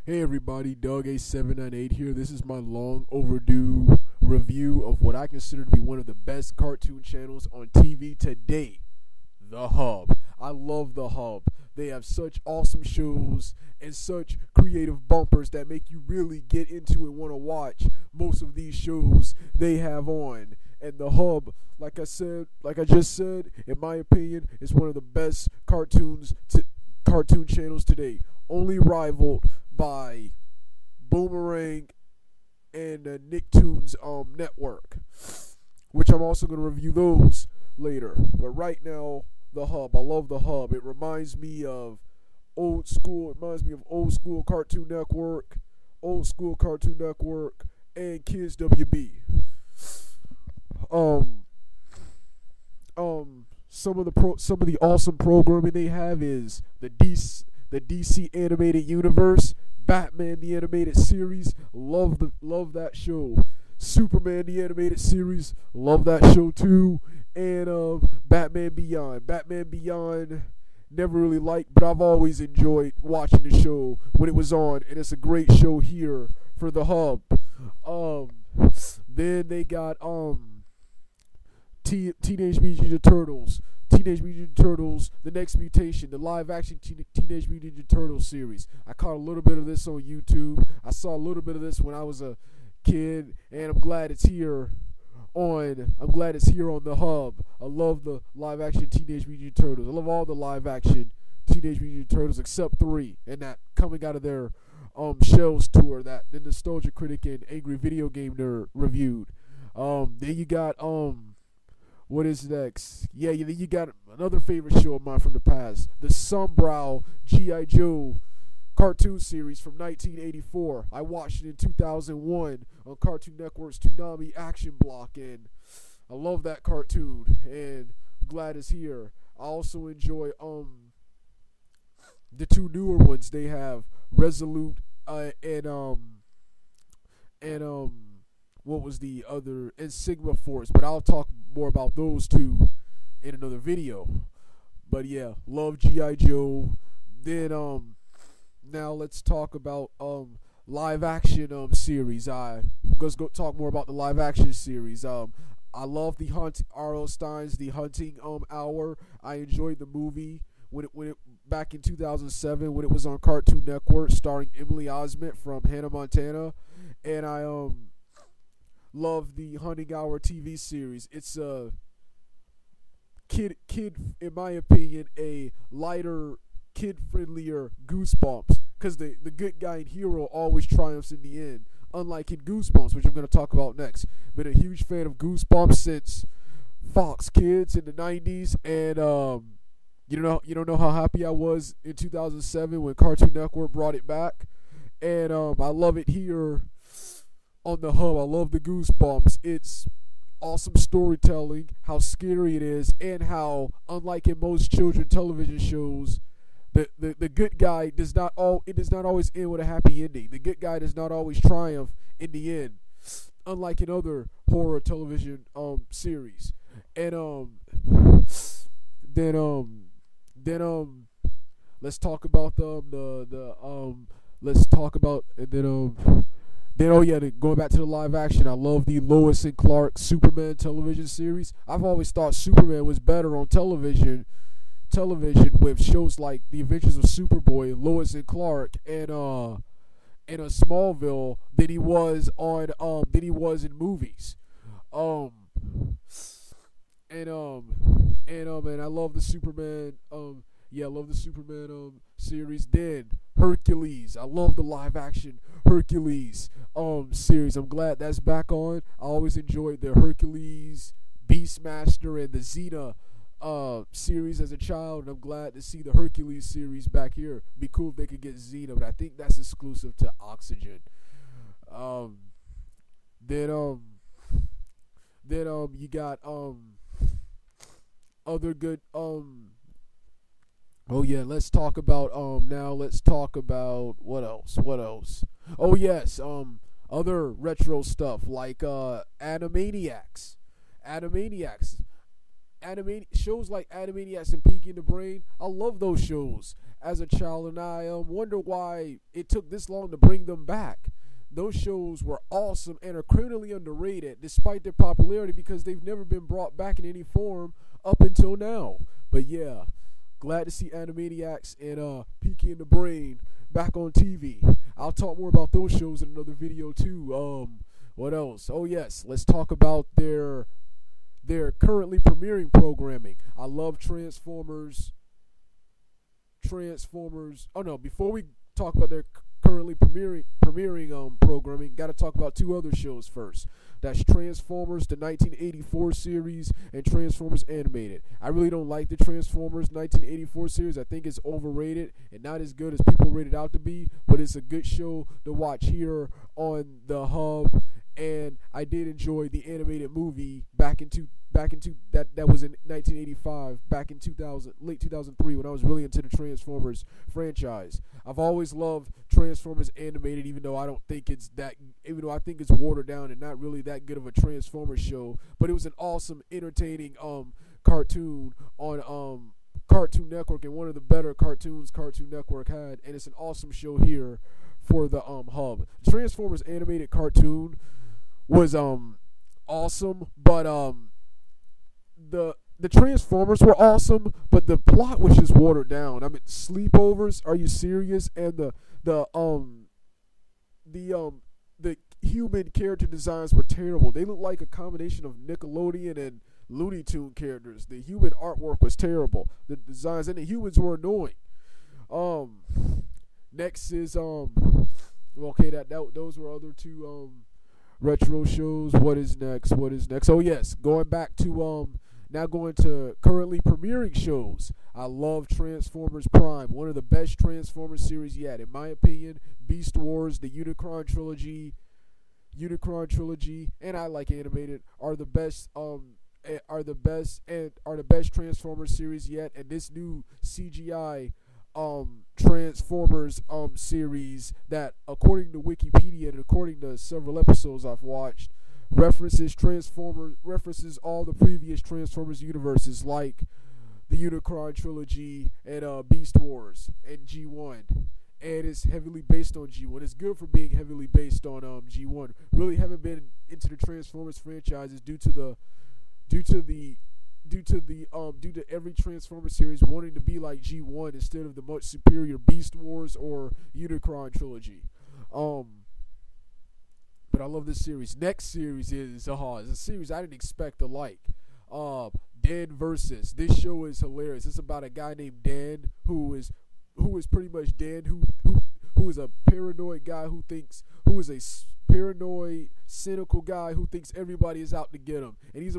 Hey everybody, Doug A798 here. This is my long overdue review of what I consider to be one of the best cartoon channels on TV today, The Hub. I love The Hub. They have such awesome shows and such creative bumpers that make you really get into and want to watch most of these shows they have on. And The Hub, like I just said, in my opinion, is one of the best cartoon channels today, only rivaled by Boomerang and Nicktoons network, which I'm also going to review those later. But right now, The Hub. I love The Hub. It reminds me of old school. It reminds me of old school Cartoon Network, and Kids WB. Some of the awesome programming they have is the DC animated universe, Batman the animated series, love that show. Superman the animated series, love that show too. And Batman Beyond. Batman Beyond, never really liked, but I've always enjoyed watching the show when it was on, and it's a great show here for The Hub. Then they got Teenage Mutant Ninja Turtles. Teenage Mutant Ninja Turtles, The Next Mutation, the live-action Teenage Mutant Ninja Turtles series. I caught a little bit of this on YouTube. I saw a little bit of this when I was a kid, and I'm glad it's here on The Hub. I love the live-action Teenage Mutant Ninja Turtles. I love all the live-action Teenage Mutant Ninja Turtles except 3, and that coming out of their Shells tour that the Nostalgia Critic and Angry Video Game Nerd reviewed. Then you got what is next? Yeah, then you got another favorite show of mine from the past, the Sunbrow G.I. Joe cartoon series from 1984. I watched it in 2001 on Cartoon Network's Toonami Action Block, and I love that cartoon, and I'm glad it's here. I also enjoy the two newer ones they have, Resolute and what was the other, and Sigma Force, but I'll talk more about those two in another video. But yeah, love G.I. Joe. Then now let's talk about live action series. Let's go talk more about the live action series. I love the R.L. Stine's The Hunting Hour. I enjoyed the movie when it back in 2007 when it was on Cartoon Network, starring Emily Osment from Hannah Montana, and I love the Hunting Hour TV series. It's a kid, in my opinion, a lighter, kid-friendlier Goosebumps, because the good guy and hero always triumphs in the end, unlike in Goosebumps, which I'm going to talk about next. Been a huge fan of Goosebumps since Fox Kids in the 90s, and you don't know how happy I was in 2007 when Cartoon Network brought it back, and I love it here on The Hub. I love the Goosebumps. It's awesome storytelling, how scary it is, and how, unlike in most children television shows, the good guy does not always end with a happy ending. The good guy does not always triumph in the end, unlike in other horror television series. And then let's talk about going back to the live action, I love the Lois and Clark Superman television series. I've always thought Superman was better on television with shows like The Adventures of Superboy, Lois and Clark, and Smallville than he was in movies. And I love the Superman series. Then Hercules. I love the live action Hercules series. I'm glad that's back on. I always enjoyed the Hercules, Beastmaster, and the Xena series as a child, and I'm glad to see the Hercules series back here. It'd be cool if they could get Xena, but I think that's exclusive to Oxygen. Then you got other good let's talk about what else? Oh yes, other retro stuff like Animaniacs. shows like Animaniacs and Pinky and the Brain. I love those shows as a child, and I wonder why it took this long to bring them back. Those shows were awesome and are criminally underrated despite their popularity because they've never been brought back in any form up until now. But yeah, glad to see Animaniacs and Pinky and the Brain back on TV. I'll talk more about those shows in another video too. What else? Oh yes, let's talk about their currently premiering programming. I love Transformers. Oh no, before we talk about their currently premiering programming, got to talk about two other shows first. That's Transformers, the 1984 series, and Transformers Animated. I really don't like the Transformers 1984 series. I think it's overrated and not as good as people rate it out to be, but it's a good show to watch here on the Hub. And I did enjoy the animated movie that was in 1985, back in late 2003, when I was really into the Transformers franchise. I've always loved Transformers Animated, even though I think it's watered down and not really that good of a Transformers show. But it was an awesome, entertaining cartoon on Cartoon Network, and one of the better cartoons Cartoon Network had. And it's an awesome show here for the Hub. The Transformers animated cartoon was awesome, but the Transformers were awesome, but the plot was just watered down. I mean, sleepovers, are you serious? And the human character designs were terrible. They looked like a combination of Nickelodeon and Looney Tune characters. The human artwork was terrible. The designs and the humans were annoying. Next is okay, those were other two retro shows. What is next? Oh yes, going back to now going to currently premiering shows. I love Transformers Prime, one of the best Transformers series yet, in my opinion. Beast Wars, the Unicron trilogy, and I like animated, are the best Transformers series yet. And this new CGI Transformers series that, according to Wikipedia and according to several episodes I've watched, references all the previous Transformers universes, like the Unicron trilogy and Beast Wars and G1, and it's heavily based on G1. It's good for being heavily based on G1. Really haven't been into the Transformers franchises due to every Transformers series wanting to be like G1 instead of the much superior Beast Wars or Unicron trilogy. But I love this series. Next series is a series I didn't expect to like. Dan Versus. This show is hilarious. It's about a guy named Dan who is pretty much Dan who is a paranoid guy who is a paranoid, cynical guy who thinks everybody is out to get him, and he's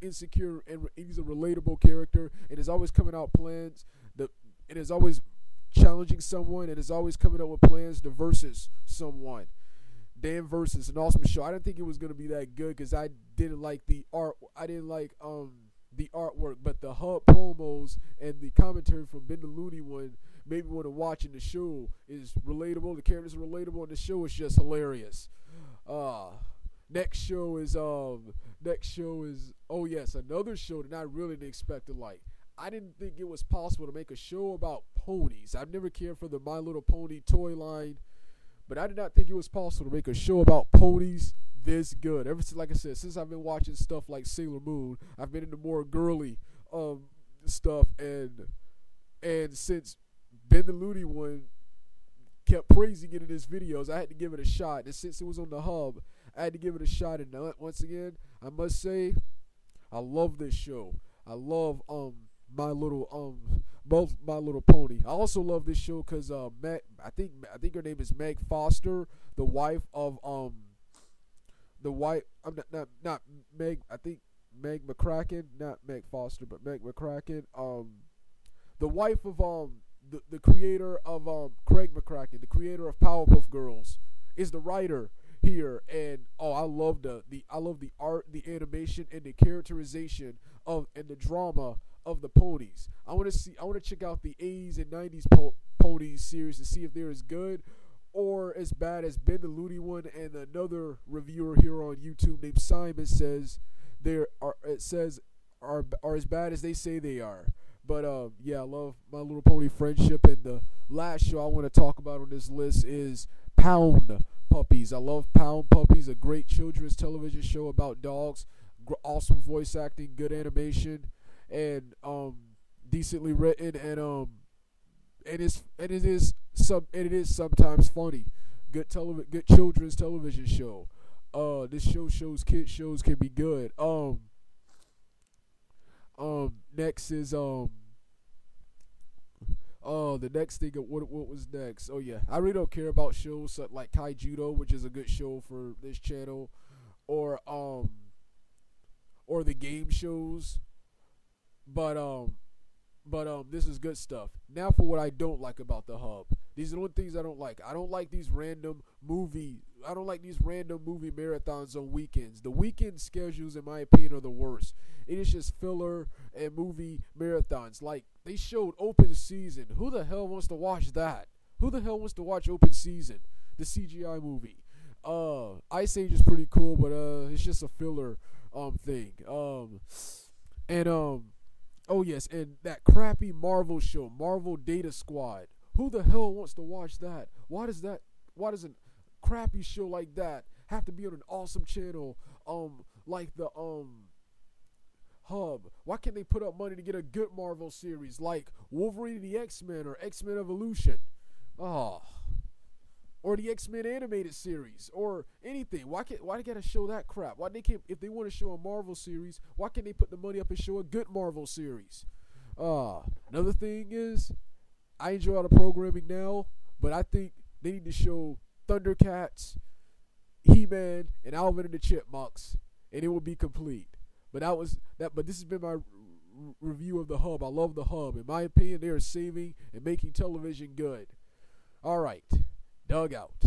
insecure, and he's a relatable character, and is always coming out plans and is always challenging someone, and is always coming up with plans to versus someone. Dan Versus, an awesome show. I didn't think it was gonna be that good because I didn't like the art. I didn't like the artwork, but the Hub promos and the commentary from Ben the Looney one made me want to watch, and the show is relatable. The characters are relatable, and the show is just hilarious. Next show is oh yes, another show that I really didn't expect to like. I didn't think it was possible to make a show about ponies. I've never cared for the My Little Pony toy line, but I did not think it was possible to make a show about ponies this good. Ever since, like I said, since I've been watching stuff like Sailor Moon, I've been into more girly stuff, and since Ben the Looney one kept praising it in his videos, I had to give it a shot. And since it was on the Hub, I had to give it a shot. And once again, I must say, I love this show. I love My Little Pony. I also love this show because I think her name is Meg Foster, the wife of not Meg. I think Meg McCracken, not Meg Foster, but Meg McCracken. The wife of the creator of Craig McCracken, the creator of Powerpuff Girls, is the writer here, and I love the art, the animation, and the characterization and the drama of the ponies. I want to check out the 80s and 90s ponies series to see if they're as good or as bad as Ben the Looney one. And another reviewer here on YouTube named Simon says are as bad as they say they are. But yeah, I love My Little Pony friendship. And the last show I want to talk about on this list is Pound Puppies. I love Pound Puppies, a great children's television show about dogs. Awesome voice acting, good animation, and decently written, and it is sometimes funny. Good children's television show. This show shows kids shows can be good. Next is the next thing, what was next? Oh yeah, I really don't care about shows like Kaijudo, which is a good show for this channel, or the game shows, but this is good stuff. Now for what I don't like about the hub. These are the only things I don't like. I don't like these random movie marathons on weekends. The weekend schedules, in my opinion, are the worst. It is just filler and movie marathons. Like, they showed Open Season. Who the hell wants to watch that? Who the hell wants to watch Open Season, the CGI movie? Ice Age is pretty cool, but it's just a filler thing. Oh yes, and that crappy Marvel show, Marvel Data Squad. Who the hell wants to watch that? Why does a crappy show like that have to be on an awesome channel like the Hub? Why can't they put up money to get a good Marvel series like Wolverine and the X-Men or X-Men Evolution? Or the X-Men animated series or anything. Why they gotta show that crap? Why they can't, if they want to show a Marvel series, why can't they put the money up and show a good Marvel series? Another thing is, I enjoy all the programming now, but I think they need to show Thundercats, He-Man, and Alvin and the Chipmunks, and it will be complete. But this has been my review of the Hub. I love the Hub. In my opinion, they are saving and making television good. All right, Doug out.